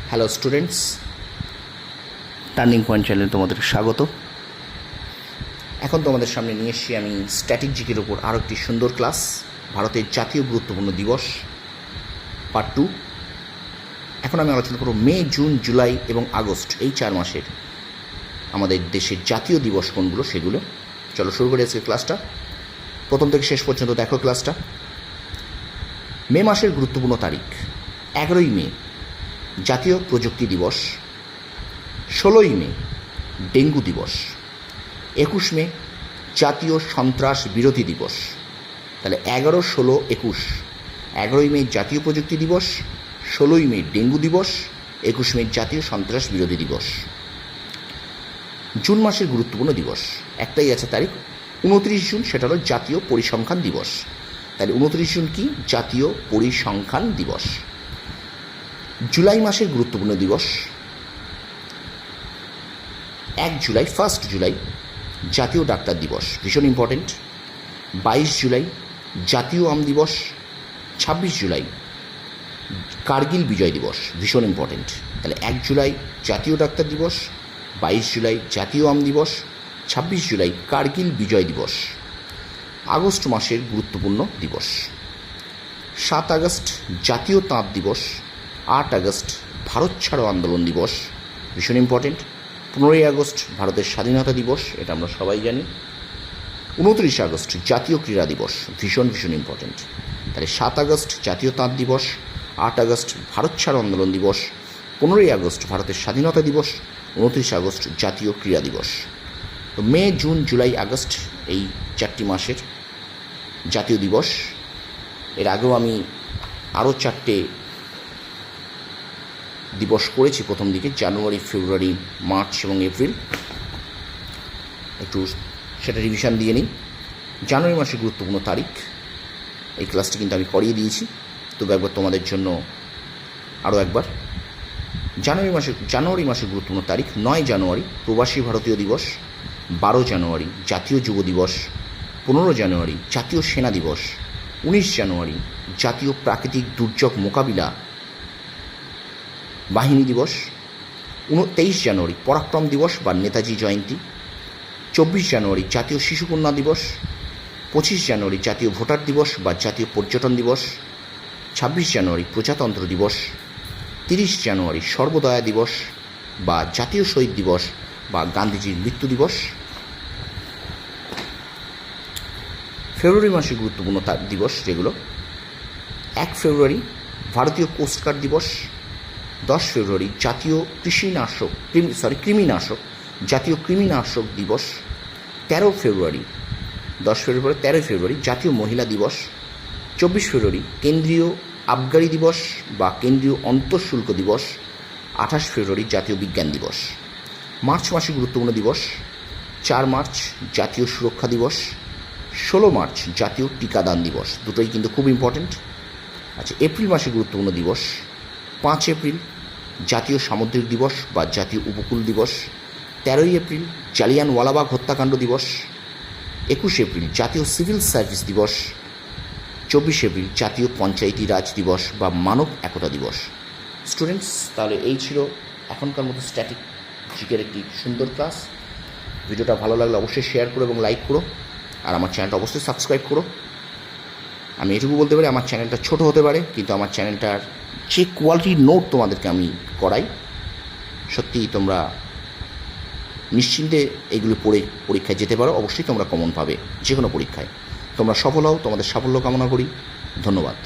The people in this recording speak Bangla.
হ্যালো স্টুডেন্টস, টার্নিং পয়েন্ট চ্যানেলে তোমাদের স্বাগত। এখন তোমাদের সামনে নিয়ে এসেছি আমি স্ট্যাটিক জিকের ওপর আরও একটি সুন্দর ক্লাস, ভারতের জাতীয় গুরুত্বপূর্ণ দিবস পার্ট 2। এখন আমি আলোচনা করব মে, জুন, জুলাই এবং আগস্ট এই 4 মাসের আমাদের দেশের জাতীয় দিবস কোনগুলো সেগুলো। চলো শুরু করি আজকে ক্লাসটা। প্রথম থেকে শেষ পর্যন্ত দেখো ক্লাসটা। মে মাসের গুরুত্বপূর্ণ তারিখ: 11ই মে জাতীয় প্রযুক্তি দিবস, 16ই মে ডেঙ্গু দিবস, 21 মে জাতীয় সন্ত্রাস বিরোধী দিবস। তাহলে 11, 16, 21। 11ই মে জাতীয় প্রযুক্তি দিবস, 16ই মে ডেঙ্গু দিবস, 21 মে জাতীয় সন্ত্রাস বিরোধী দিবস। জুন মাসের গুরুত্বপূর্ণ দিবস একটাই আছে তারিখ, 29 জুন, সেটা হলো জাতীয় পরিসংখ্যান দিবস। তাহলে 29 জুন কি? জাতীয় পরিসংখ্যান দিবস। জুলাই মাসের গুরুত্বপূর্ণ দিবস: 1 জুলাই, 1 জুলাই জাতীয় ডাক্তার দিবস, ভীষণ ইম্পর্টেন্ট। 22 জুলাই জাতীয় আম দিবস, 26 জুলাই কার্গিল বিজয় দিবস, ভীষণ ইম্পর্টেন্ট। তাহলে 1 জুলাই জাতীয় ডাক্তার দিবস, 22 জুলাই জাতীয় আম দিবস, 26 জুলাই কার্গিল বিজয় দিবস। আগস্ট মাসের গুরুত্বপূর্ণ দিবস: 7 আগস্ট জাতীয় তাঁত দিবস, 8 আগস্ট ভারত ছাড়ো আন্দোলন দিবস, ভীষণ ইম্পর্টেন্ট। 15ই আগস্ট ভারতের স্বাধীনতা দিবস, এটা আমরা সবাই জানি। 29 আগস্ট জাতীয় ক্রীড়া দিবস, ভীষণ ইম্পর্টেন্ট। তাহলে 7 আগস্ট জাতীয় তাঁত দিবস, 8 আগস্ট ভারত ছাড়ো আন্দোলন দিবস, 15ই আগস্ট ভারতের স্বাধীনতা দিবস, 29 আগস্ট জাতীয় ক্রীড়া দিবস। তো মে, জুন, জুলাই, আগস্ট এই 4টি মাসের জাতীয় দিবস। এর আগেও আমি আরও 4টে দিবস করেছি প্রথম দিকে, জানুয়ারি, ফেব্রুয়ারি, মার্চ এবং এপ্রিল। একটু সেটা রিভিশন দিয়ে নিই। জানুয়ারি মাসের গুরুত্বপূর্ণ তারিখ, এই ক্লাসটি কিন্তু আমি করিয়ে দিয়েছি, তবে একবার তোমাদের জন্য আরও একবার। জানুয়ারি মাসের গুরুত্বপূর্ণ তারিখ: 9 জানুয়ারি প্রবাসী ভারতীয় দিবস, 12 জানুয়ারি জাতীয় যুব দিবস, 15 জানুয়ারি জাতীয় সেনা দিবস, 19 জানুয়ারি জাতীয় প্রাকৃতিক দুর্যোগ মোকাবিলা বাহিনী দিবস, 23 জানুয়ারি পরাক্রম দিবস বা নেতাজি জয়ন্তী, 24 জানুয়ারি জাতীয় শিশুকন্যা দিবস, 25 জানুয়ারি জাতীয় ভোটার দিবস বা জাতীয় পর্যটন দিবস, 26 জানুয়ারি প্রজাতন্ত্র দিবস, 30 জানুয়ারি সর্বদয়া দিবস বা জাতীয় শহীদ দিবস বা গান্ধীজির মৃত্যু দিবস। ফেব্রুয়ারি মাসে গুরুত্বপূর্ণ দিবস যেগুলো: 1 ফেব্রুয়ারি ভারতীয় কোস্টগার্ড দিবস, 10 ফেব্রুয়ারি জাতীয় কৃমিনাশক জাতীয় কৃমিনাশক দিবস, 13 ফেব্রুয়ারি জাতীয় মহিলা দিবস, 24 ফেব্রুয়ারি কেন্দ্রীয় আবগারি দিবস বা কেন্দ্রীয় অন্তঃশুল্ক দিবস, 28 ফেব্রুয়ারি জাতীয় বিজ্ঞান দিবস। মার্চ মাসে গুরুত্বপূর্ণ দিবস: 4 মার্চ জাতীয় সুরক্ষা দিবস, 16 মার্চ জাতীয় টিকাদান দিবস, দুটোই কিন্তু খুব ইম্পর্টেন্ট। আচ্ছা, এপ্রিল মাসে গুরুত্বপূর্ণ দিবস: 5 এপ্রিল জাতীয় সামুদ্রিক দিবস বা জাতীয় উপকূল দিবস, 13ই এপ্রিল জালিয়ানওয়ালাবাগ হত্যাকাণ্ড দিবস, 21 এপ্রিল জাতীয় সিভিল সার্ভিস দিবস, 24 এপ্রিল জাতীয় পঞ্চায়েতি রাজ দিবস বা মানব একতা দিবস। স্টুডেন্টস, তাহলে এই ছিল এখনকার মতো স্ট্যাটিক জিকের একটি সুন্দর ক্লাস। ভিডিওটা ভালো লাগলে অবশ্যই শেয়ার করো এবং লাইক করো, আর আমার চ্যানেলটা অবশ্যই সাবস্ক্রাইব করো। আমি এটুকু বলতে পারি, আমার চ্যানেলটা ছোট হতে পারে, কিন্তু আমার চ্যানেলটার যে কোয়ালিটির নোট তোমাদেরকে আমি করাই, সত্যি তোমরা নিশ্চিন্তে এগুলো পড়ে পরীক্ষায় যেতে পারো। অবশ্যই তোমরা কমন পাবে যে কোনো পরীক্ষায়। তোমরা সফল হও, তোমাদের সাফল্য কামনা করি। ধন্যবাদ।